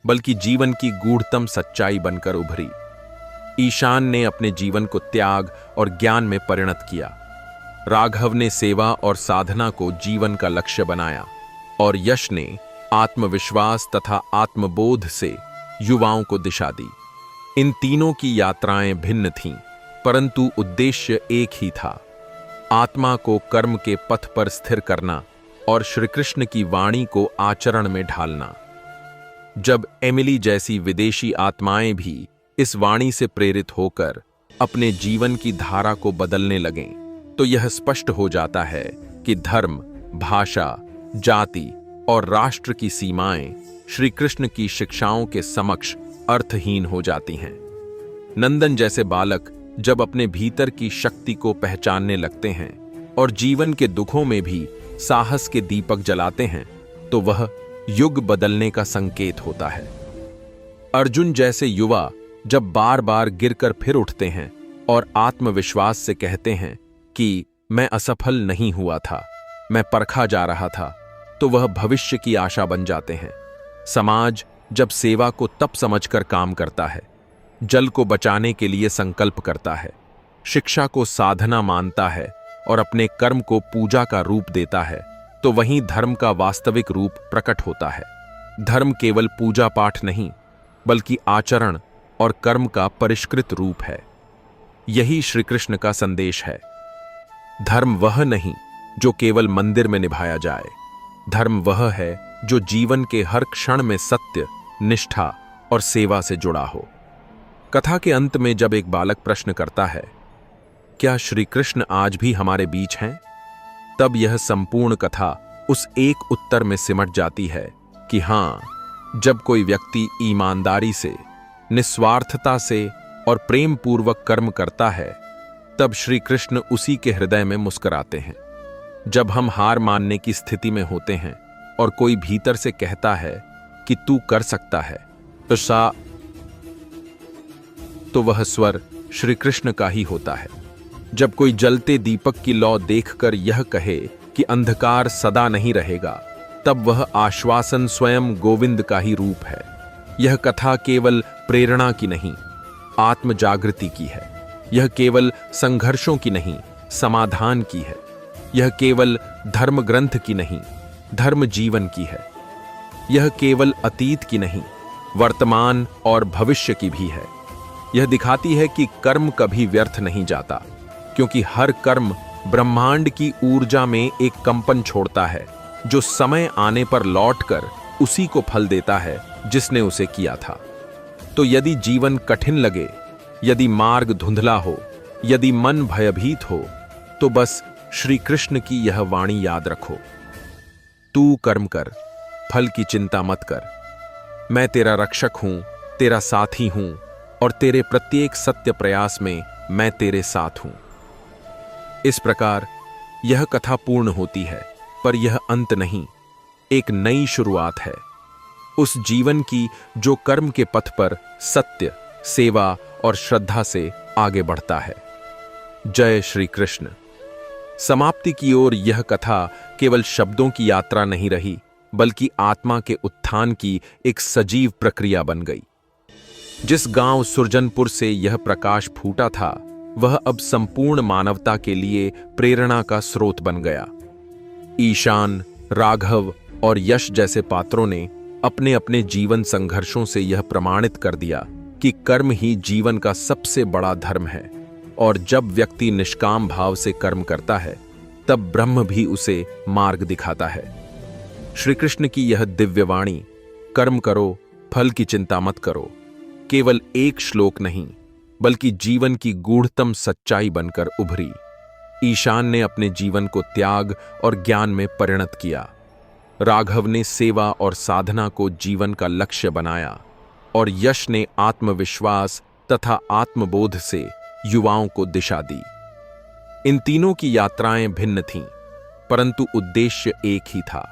बल्कि जीवन की गूढ़तम सच्चाई बनकर उभरी। ईशान ने अपने जीवन को त्याग और ज्ञान में परिणत किया, राघव ने सेवा और साधना को जीवन का लक्ष्य बनाया, और यश ने आत्मविश्वास तथा आत्मबोध से युवाओं को दिशा दी। इन तीनों की यात्राएं भिन्न थीं, परंतु उद्देश्य एक ही था, आत्मा को कर्म के पथ पर स्थिर करना और श्री कृष्ण की वाणी को आचरण में ढालना। जब एमिली जैसी विदेशी आत्माएं भी इस वाणी से प्रेरित होकर अपने जीवन की धारा को बदलने लगें, तो यह स्पष्ट हो जाता है कि धर्म, भाषा, जाति और राष्ट्र की सीमाएं श्री कृष्ण की शिक्षाओं के समक्ष अर्थहीन हो जाती हैं। नंदन जैसे बालक जब अपने भीतर की शक्ति को पहचानने लगते हैं और जीवन के दुखों में भी साहस के दीपक जलाते हैं, तो वह युग बदलने का संकेत होता है। अर्जुन जैसे युवा जब बार बार गिरकर फिर उठते हैं और आत्मविश्वास से कहते हैं कि मैं असफल नहीं हुआ था, मैं परखा जा रहा था, तो वह भविष्य की आशा बन जाते हैं। समाज जब सेवा को तप समझकर काम करता है, जल को बचाने के लिए संकल्प करता है, शिक्षा को साधना मानता है और अपने कर्म को पूजा का रूप देता है, तो वहीं धर्म का वास्तविक रूप प्रकट होता है। धर्म केवल पूजा पाठ नहीं, बल्कि आचरण और कर्म का परिष्कृत रूप है। यही श्री कृष्ण का संदेश है। धर्म वह नहीं जो केवल मंदिर में निभाया जाए, धर्म वह है जो जीवन के हर क्षण में सत्य, निष्ठा और सेवा से जुड़ा हो। कथा के अंत में जब एक बालक प्रश्न करता है, क्या श्री कृष्ण आज भी हमारे बीच हैं? तब यह संपूर्ण कथा उस एक उत्तर में सिमट जाती है कि हां, जब कोई व्यक्ति ईमानदारी से, निस्वार्थता से और प्रेम पूर्वक कर्म करता है, तब श्री कृष्ण उसी के हृदय में मुस्कुराते हैं। जब हम हार मानने की स्थिति में होते हैं और कोई भीतर से कहता है कि तू कर सकता है, तो वह स्वर श्री कृष्ण का ही होता है। जब कोई जलते दीपक की लौ देखकर यह कहे कि अंधकार सदा नहीं रहेगा, तब वह आश्वासन स्वयं गोविंद का ही रूप है। यह कथा केवल प्रेरणा की नहीं, आत्म जागृति की है। यह केवल संघर्षों की नहीं, समाधान की है। यह केवल धर्म ग्रंथ की नहीं, धर्म जीवन की है। यह केवल अतीत की नहीं, वर्तमान और भविष्य की भी है। यह दिखाती है कि कर्म कभी व्यर्थ नहीं जाता, क्योंकि हर कर्म ब्रह्मांड की ऊर्जा में एक कंपन छोड़ता है, जो समय आने पर लौटकर उसी को फल देता है जिसने उसे किया था। तो यदि जीवन कठिन लगे, यदि मार्ग धुंधला हो, यदि मन भयभीत हो, तो बस श्री कृष्ण की यह वाणी याद रखो। तू कर्म कर, फल की चिंता मत कर। मैं तेरा रक्षक हूं, तेरा साथी हूं, और तेरे प्रत्येक सत्य प्रयास में मैं तेरे साथ हूं। इस प्रकार यह कथा पूर्ण होती है, पर यह अंत नहीं, एक नई शुरुआत है। उस जीवन की जो कर्म के पथ पर सत्य, सेवा और श्रद्धा से आगे बढ़ता है। जय श्री कृष्ण। समाप्ति की ओर यह कथा केवल शब्दों की यात्रा नहीं रही, बल्कि आत्मा के उत्थान की एक सजीव प्रक्रिया बन गई। जिस गांव सुरजनपुर से यह प्रकाश फूटा था, वह अब संपूर्ण मानवता के लिए प्रेरणा का स्रोत बन गया। ईशान, राघव और यश जैसे पात्रों ने अपने अपने जीवन संघर्षों से यह प्रमाणित कर दिया कि कर्म ही जीवन का सबसे बड़ा धर्म है, और जब व्यक्ति निष्काम भाव से कर्म करता है, तब ब्रह्म भी उसे मार्ग दिखाता है। श्री कृष्ण की यह दिव्य वाणी, कर्म करो, फल की चिंता मत करो, केवल एक श्लोक नहीं, बल्कि जीवन की गूढ़तम सच्चाई बनकर उभरी। ईशान ने अपने जीवन को त्याग और ज्ञान में परिणत किया। राघव ने सेवा और साधना को जीवन का लक्ष्य बनाया, और यश ने आत्मविश्वास तथा आत्मबोध से युवाओं को दिशा दी। इन तीनों की यात्राएं भिन्न थीं, परंतु उद्देश्य एक ही था,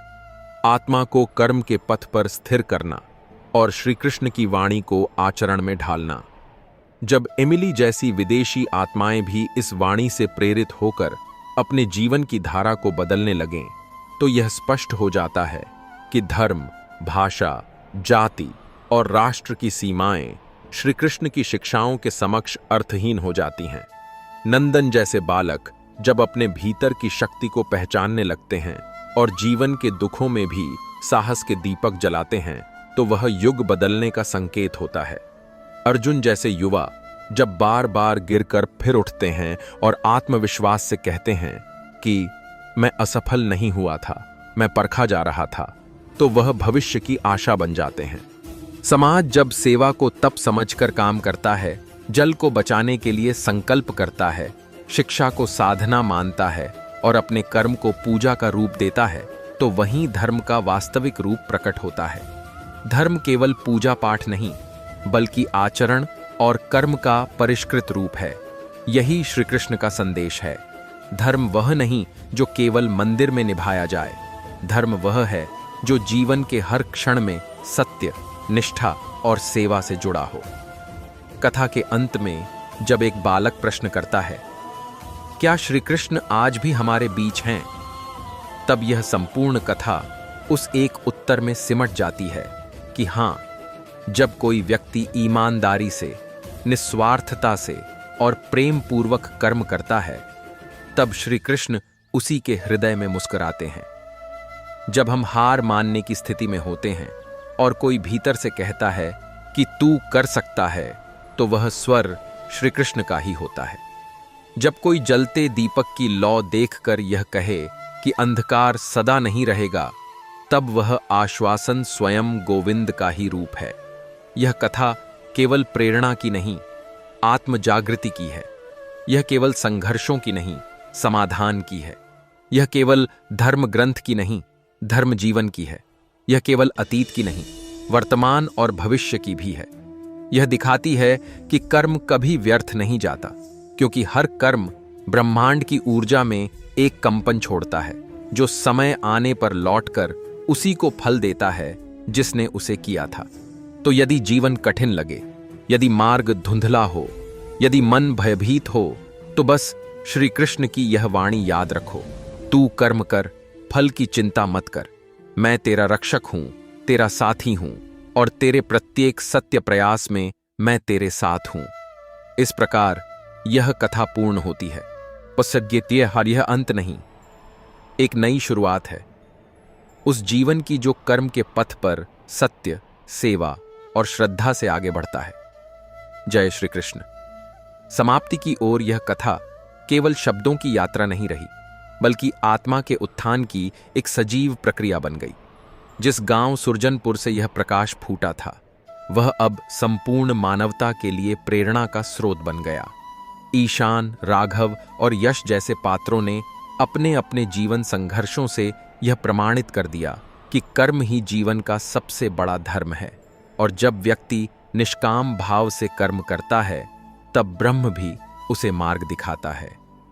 आत्मा को कर्म के पथ पर स्थिर करना और श्री कृष्ण की वाणी को आचरण में ढालना। जब एमिली जैसी विदेशी आत्माएं भी इस वाणी से प्रेरित होकर अपने जीवन की धारा को बदलने लगें, तो यह स्पष्ट हो जाता है कि धर्म, भाषा, जाति और राष्ट्र की सीमाएं श्री कृष्ण की शिक्षाओं के समक्ष अर्थहीन हो जाती हैं। नंदन जैसे बालक जब अपने भीतर की शक्ति को पहचानने लगते हैं और जीवन के दुखों में भी साहस के दीपक जलाते हैं, तो वह युग बदलने का संकेत होता है। अर्जुन जैसे युवा जब बार बार गिरकर फिर उठते हैं और आत्मविश्वास से कहते हैं कि मैं असफल नहीं हुआ था, मैं परखा जा रहा था, तो वह भविष्य की आशा बन जाते हैं। समाज जब सेवा को तप समझकर काम करता है, जल को बचाने के लिए संकल्प करता है, शिक्षा को साधना मानता है और अपने कर्म को पूजा का रूप देता है, तो वहीं धर्म का वास्तविक रूप प्रकट होता है। धर्म केवल पूजा पाठ नहीं, बल्कि आचरण और कर्म का परिष्कृत रूप है। यही श्री कृष्ण का संदेश है। धर्म वह नहीं जो केवल मंदिर में निभाया जाए, धर्म वह है जो जीवन के हर क्षण में सत्य, निष्ठा और सेवा से जुड़ा हो। कथा के अंत में जब एक बालक प्रश्न करता है, क्या श्री कृष्ण आज भी हमारे बीच हैं? तब यह संपूर्ण कथा उस एक उत्तर में सिमट जाती है कि हां, जब कोई व्यक्ति ईमानदारी से, निस्वार्थता से और प्रेम पूर्वक कर्म करता है, तब श्री कृष्ण उसी के हृदय में मुस्कुराते हैं। जब हम हार मानने की स्थिति में होते हैं और कोई भीतर से कहता है कि तू कर सकता है, तो वह स्वर श्री कृष्ण का ही होता है। जब कोई जलते दीपक की लौ देखकर यह कहे कि अंधकार सदा नहीं रहेगा, तब वह आश्वासन स्वयं गोविंद का ही रूप है। यह कथा केवल प्रेरणा की नहीं, आत्म जागृति की है। यह केवल संघर्षों की नहीं, समाधान की है। यह केवल धर्म ग्रंथ की नहीं, धर्म जीवन की है। यह केवल अतीत की नहीं, वर्तमान और भविष्य की भी है। यह दिखाती है कि कर्म कभी व्यर्थ नहीं जाता, क्योंकि हर कर्म ब्रह्मांड की ऊर्जा में एक कंपन छोड़ता है, जो समय आने पर लौटकर उसी को फल देता है जिसने उसे किया था। तो यदि जीवन कठिन लगे, यदि मार्ग धुंधला हो, यदि मन भयभीत हो तो बस श्री कृष्ण की यह वाणी याद रखो, तू कर्म कर, फल की चिंता मत कर। मैं तेरा रक्षक हूं, तेरा साथी हूं, और तेरे प्रत्येक सत्य प्रयास में मैं तेरे साथ हूं। इस प्रकार यह कथा पूर्ण होती है। पश्चाद्यतीय हर यह अंत नहीं, एक नई शुरुआत है उस जीवन की जो कर्म के पथ पर सत्य, सेवा और श्रद्धा से आगे बढ़ता है। जय श्री कृष्ण। समाप्ति की ओर यह कथा केवल शब्दों की यात्रा नहीं रही, बल्कि आत्मा के उत्थान की एक सजीव प्रक्रिया बन गई। जिस गांव सुरजनपुर से यह प्रकाश फूटा था, वह अब संपूर्ण मानवता के लिए प्रेरणा का स्रोत बन गया। ईशान, राघव और यश जैसे पात्रों ने अपने अपने जीवन संघर्षों से यह प्रमाणित कर दिया कि कर्म ही जीवन का सबसे बड़ा धर्म है, और जब व्यक्ति निष्काम भाव से कर्म करता है, तब ब्रह्म भी उसे मार्ग दिखाता है।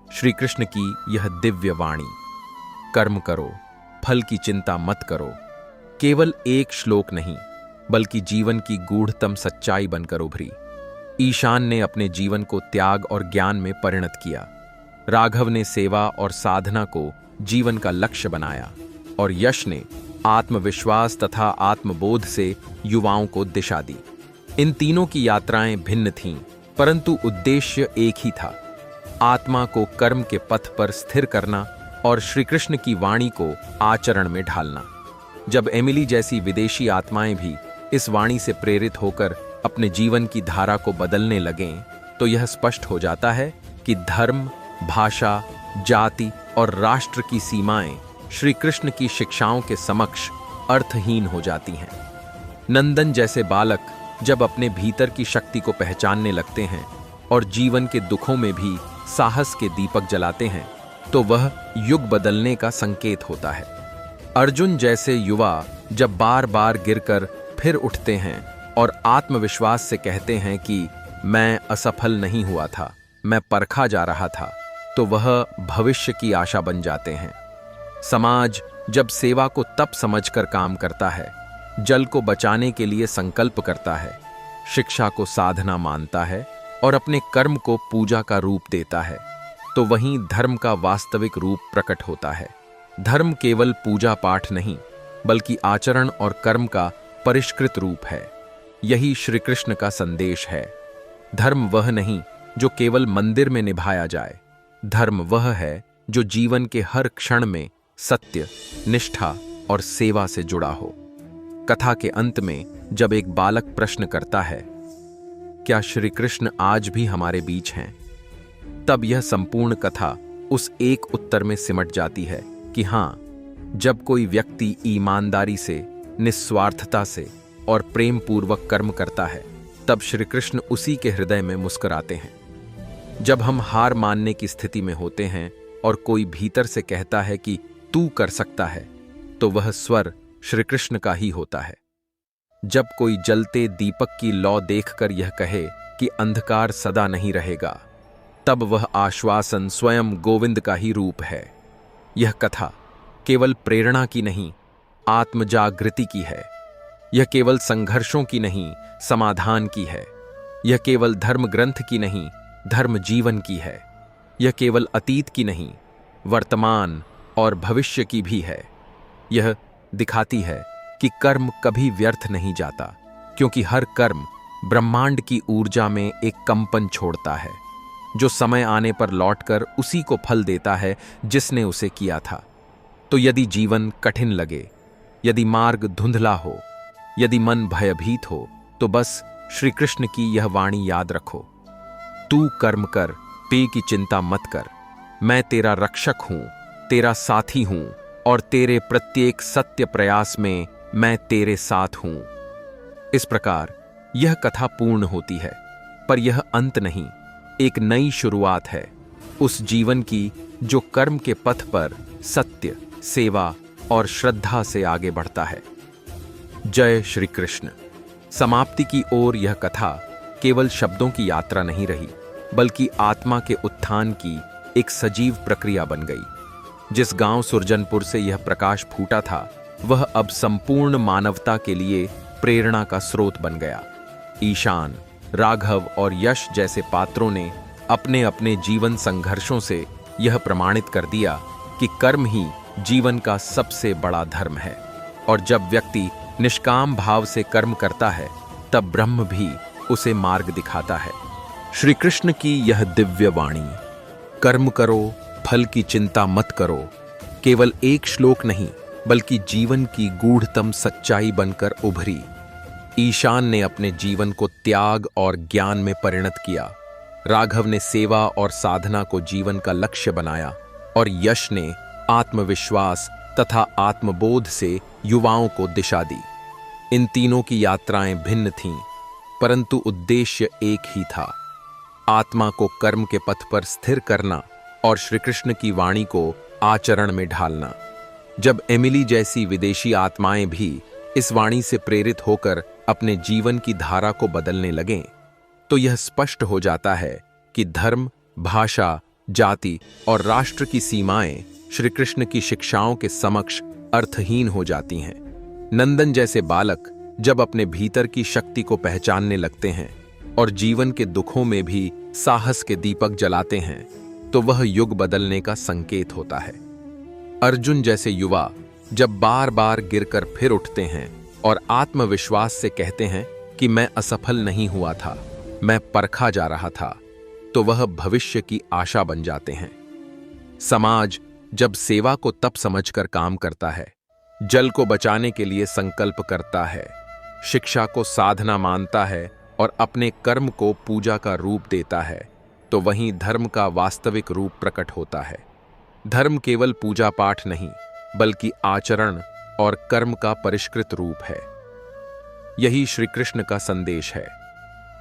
श्री कृष्ण की यह दिव्य वाणी, कर्म करो, फल की चिंता मत करो, केवल एक श्लोक नहीं, बल्कि जीवन की गूढ़तम सच्चाई बनकर उभरी। ईशान ने अपने जीवन को त्याग और ज्ञान में परिणत किया, राघव ने सेवा और साधना को जीवन का लक्ष्य बनाया, और यश ने आत्मविश्वास तथा आत्मबोध से युवाओं को दिशा दी। इन तीनों की यात्राएं भिन्न थीं, परंतु उद्देश्य एक ही था, आत्मा को कर्म के पथ पर स्थिर करना और श्री कृष्ण की वाणी को आचरण में ढालना। जब एमिली जैसी विदेशी आत्माएं भी इस वाणी से प्रेरित होकर अपने जीवन की धारा को बदलने लगें, तो यह स्पष्ट हो जाता है कि धर्म, भाषा, जाति और राष्ट्र की सीमाएं श्री कृष्ण की शिक्षाओं के समक्ष अर्थहीन हो जाती हैं। नंदन जैसे बालक जब अपने भीतर की शक्ति को पहचानने लगते हैं और जीवन के दुखों में भी साहस के दीपक जलाते हैं, तो वह युग बदलने का संकेत होता है। अर्जुन जैसे युवा जब बार बार गिरकर फिर उठते हैं और आत्मविश्वास से कहते हैं कि मैं असफल नहीं हुआ था, मैं परखा जा रहा था, तो वह भविष्य की आशा बन जाते हैं। समाज जब सेवा को तप समझकर काम करता है, जल को बचाने के लिए संकल्प करता है, शिक्षा को साधना मानता है और अपने कर्म को पूजा का रूप देता है, तो वहीं धर्म का वास्तविक रूप प्रकट होता है। धर्म केवल पूजा पाठ नहीं, बल्कि आचरण और कर्म का परिष्कृत रूप है। यही श्री कृष्ण का संदेश है। धर्म वह नहीं जो केवल मंदिर में निभाया जाए, धर्म वह है जो जीवन के हर क्षण में सत्य, निष्ठा और सेवा से जुड़ा हो। कथा के अंत में जब एक बालक प्रश्न करता है, क्या श्री कृष्ण आज भी हमारे बीच हैं, तब यह संपूर्ण कथा उस एक उत्तर में सिमट जाती है कि हाँ, जब कोई व्यक्ति ईमानदारी से, निस्वार्थता से और प्रेम पूर्वक कर्म करता है, तब श्री कृष्ण उसी के हृदय में मुस्कुराते हैं। जब हम हार मानने की स्थिति में होते हैं और कोई भीतर से कहता है कि तू कर सकता है, तो वह स्वर श्री कृष्ण का ही होता है। जब कोई जलते दीपक की लौ देखकर यह कहे कि अंधकार सदा नहीं रहेगा, तब वह आश्वासन स्वयं गोविंद का ही रूप है। यह कथा केवल प्रेरणा की नहीं, आत्मजागृति की है। यह केवल संघर्षों की नहीं, समाधान की है। यह केवल धर्म ग्रंथ की नहीं, धर्म जीवन की है। यह केवल अतीत की नहीं, वर्तमान और भविष्य की भी है। यह दिखाती है कि कर्म कभी व्यर्थ नहीं जाता, क्योंकि हर कर्म ब्रह्मांड की ऊर्जा में एक कंपन छोड़ता है, जो समय आने पर लौटकर उसी को फल देता है जिसने उसे किया था। तो यदि जीवन कठिन लगे, यदि मार्ग धुंधला हो, यदि मन भयभीत हो, तो बस श्री कृष्ण की यह वाणी याद रखो, तू कर्म कर, पे की चिंता मत कर। मैं तेरा रक्षक हूं, तेरा साथी हूं, और तेरे प्रत्येक सत्य प्रयास में मैं तेरे साथ हूं। इस प्रकार यह कथा पूर्ण होती है, पर यह अंत नहीं, एक नई शुरुआत है उस जीवन की जो कर्म के पथ पर सत्य, सेवा और श्रद्धा से आगे बढ़ता है। जय श्री कृष्ण। समाप्ति की ओर यह कथा केवल शब्दों की यात्रा नहीं रही, बल्कि आत्मा के उत्थान की एक सजीव प्रक्रिया बन गई। जिस गांव सुरजनपुर से यह प्रकाश फूटा था, वह अब संपूर्ण मानवता के लिए प्रेरणा का स्रोत बन गया। ईशान, राघव और यश जैसे पात्रों ने अपने अपने जीवन संघर्षों से यह प्रमाणित कर दिया कि कर्म ही जीवन का सबसे बड़ा धर्म है। और जब व्यक्ति निष्काम भाव से कर्म करता है तब ब्रह्म भी उसे मार्ग दिखाता है। श्री कृष्ण की यह दिव्य वाणी, कर्म करो, फल की चिंता मत करो, केवल एक श्लोक नहीं बल्कि जीवन की गूढ़तम सच्चाई बनकर उभरी। ईशान ने अपने जीवन को त्याग और ज्ञान में परिणत किया, राघव ने सेवा और साधना को जीवन का लक्ष्य बनाया और यश ने आत्मविश्वास तथा आत्मबोध से युवाओं को दिशा दी। इन तीनों की यात्राएं भिन्न थीं, परंतु उद्देश्य एक ही था, आत्मा को कर्म के पथ पर स्थिर करना और श्री कृष्ण की वाणी को आचरण में ढालना। जब एमिली जैसी विदेशी आत्माएं भी इस वाणी से प्रेरित होकर अपने जीवन की धारा को बदलने लगें, तो यह स्पष्ट हो जाता है कि धर्म, भाषा, जाति और राष्ट्र की सीमाएं श्री कृष्ण की शिक्षाओं के समक्ष अर्थहीन हो जाती हैं। नंदन जैसे बालक जब अपने भीतर की शक्ति को पहचानने लगते हैं और जीवन के दुखों में भी साहस के दीपक जलाते हैं, तो वह युग बदलने का संकेत होता है। अर्जुन जैसे युवा जब बार बार गिरकर फिर उठते हैं और आत्मविश्वास से कहते हैं कि मैं असफल नहीं हुआ था, मैं परखा जा रहा था, तो वह भविष्य की आशा बन जाते हैं। समाज जब सेवा को तप समझकर काम करता है, जल को बचाने के लिए संकल्प करता है, शिक्षा को साधना मानता है और अपने कर्म को पूजा का रूप देता है, तो वहीं धर्म का वास्तविक रूप प्रकट होता है। धर्म केवल पूजा पाठ नहीं बल्कि आचरण और कर्म का परिष्कृत रूप है। यही श्री कृष्ण का संदेश है।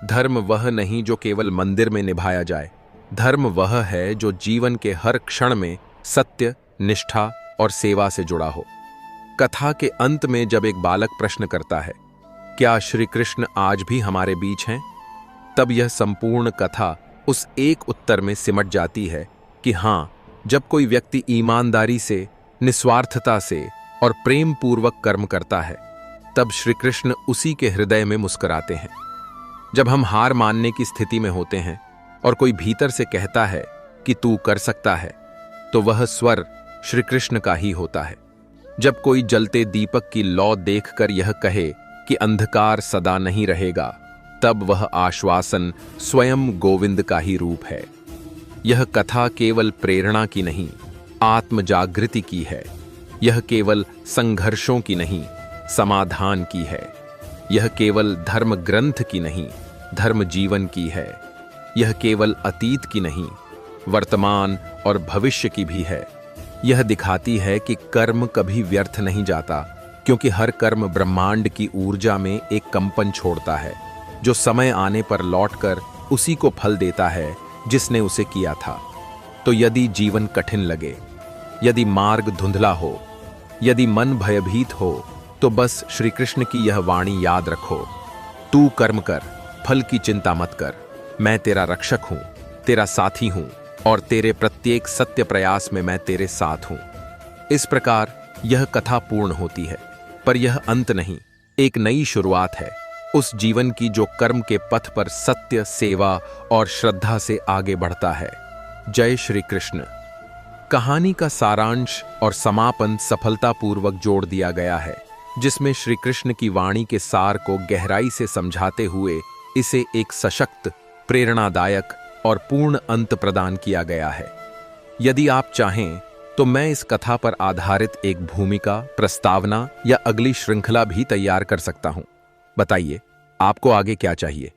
धर्म वह नहीं जो केवल मंदिर में निभाया जाए, धर्म वह है जो जीवन के हर क्षण में सत्य, निष्ठा और सेवा से जुड़ा हो। कथा के अंत में जब एक बालक प्रश्न करता है, क्या श्री कृष्ण आज भी हमारे बीच हैं? तब यह संपूर्ण कथा उस एक उत्तर में सिमट जाती है कि हाँ, जब कोई व्यक्ति ईमानदारी से, निस्वार्थता से और प्रेम पूर्वक कर्म करता है, तब श्री कृष्ण उसी के हृदय में मुस्कुराते हैं। जब हम हार मानने की स्थिति में होते हैं और कोई भीतर से कहता है कि तू कर सकता है, तो वह स्वर श्री कृष्ण का ही होता है। जब कोई जलते दीपक की लौ देखकर यह कहे कि अंधकार सदा नहीं रहेगा, तब वह आश्वासन स्वयं गोविंद का ही रूप है। यह कथा केवल प्रेरणा की नहीं, आत्म जागृति की है। यह केवल संघर्षों की नहीं, समाधान की है। यह केवल धर्म ग्रंथ की नहीं, धर्म जीवन की है। यह केवल अतीत की नहीं, वर्तमान और भविष्य की भी है। यह दिखाती है कि कर्म कभी व्यर्थ नहीं जाता, क्योंकि हर कर्म ब्रह्मांड की ऊर्जा में एक कंपन छोड़ता है, जो समय आने पर लौटकर उसी को फल देता है जिसने उसे किया था। तो यदि जीवन कठिन लगे, यदि मार्ग धुंधला हो, यदि मन भयभीत हो, तो बस श्री कृष्ण की यह वाणी याद रखो, तू कर्म कर, फल की चिंता मत कर। मैं तेरा रक्षक हूं, तेरा साथी हूं और तेरे प्रत्येक सत्य प्रयास में मैं तेरे साथ हूं। इस प्रकार यह कथा पूर्ण होती है, पर यह अंत नहीं, एक नई शुरुआत है उस जीवन की जो कर्म के पथ पर सत्य, सेवा और श्रद्धा से आगे बढ़ता है। जय श्री कृष्ण। कहानी का सारांश और समापन सफलतापूर्वक जोड़ दिया गया है, जिसमें श्री कृष्ण की वाणी के सार को गहराई से समझाते हुए इसे एक सशक्त, प्रेरणादायक और पूर्ण अंत प्रदान किया गया है। यदि आप चाहें तो मैं इस कथा पर आधारित एक भूमिका, प्रस्तावना या अगली श्रृंखला भी तैयार कर सकता हूं। बताइए, आपको आगे क्या चाहिए?